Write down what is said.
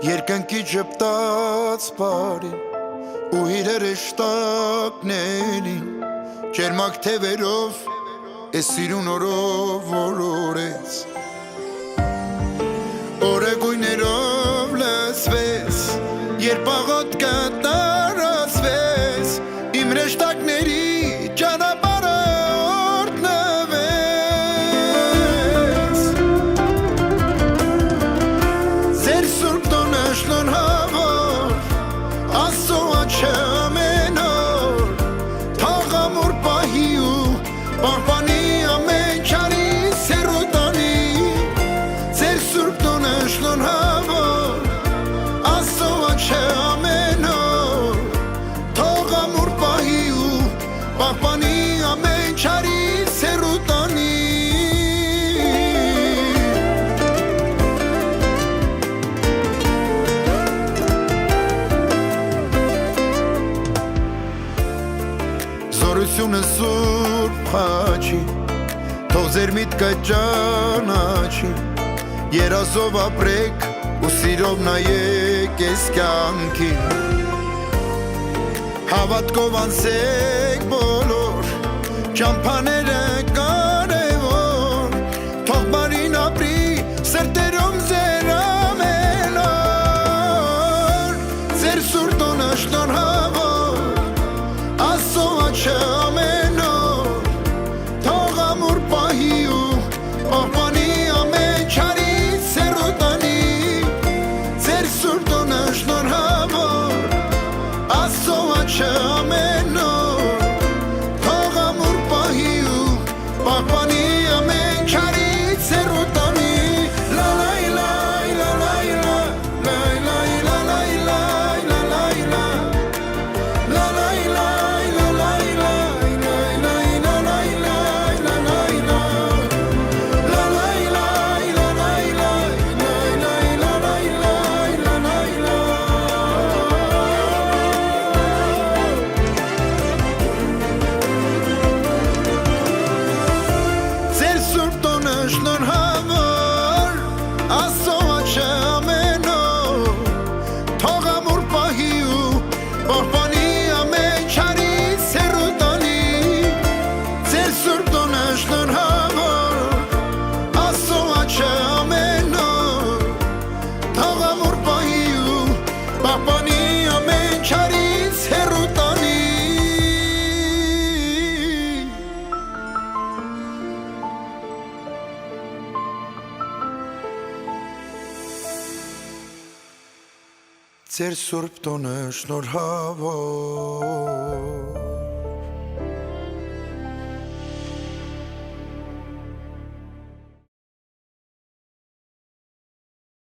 Երկնքի ճպտած բարին ու իրերը շտակներին Չերմակ թևերով ես սիրուն օրով որորեց Օրեգույներով լսվես երբ աղոտքը տարածվես Իմ ռեշտակների ճանապարհը օրհնվեց Ձեր սուրբ տոնը շնորհավոր Աստծո աչքը ամեն օր Թող ամուր պահի ու պահպանի ամեն չարից հեռու տանի Ձեր սուրբ տոնը շնորհավոր Աստծո աչքը ամեն օր Թող ամուր պահի ու պահպանի ամեն չարից հեռու տանի Զորությունը սուրբ խաչի Թող ձեր միտքը ճանաչի Երազով ապրեք ու սիրով նայեք ես կյանքին Հավատքով անցեք բոլոր ճամփաները կարևոր Թող բարին ապրի սրտերում ձեր ամեն օր Ձեր սուրբ տոնը շնորհավոր Աստծո աչքը ամեն օր Թող ամուր պահի ու պահպանի ամեն չարից հեռու տանի Ձեր սուրբ տոնը շնորհավոր Աստծո աչքը ամեն օր Թող ամուր պահի ու պահպանի ամեն չարից հեռու տանի Լա լայ լայ լա լայ լա լայ լայ լա լայ լայ լա լայ լա La la la la la la la la la la la La la la la la la Ձեր սուրբ տոնը շնորհավոր Աստծո աչքը ամեն օր Թող ամուր պահի ու պահպանի ամեն չարից հեռու տանի Ձեր սուրբ տոնը շնորհավոր Աստծո աչքը ամեն օր Թող ամուր պահի ու պահպանի ամեն չարից հեռու տանի Ձեր սուրբ տոնը շնորհավոր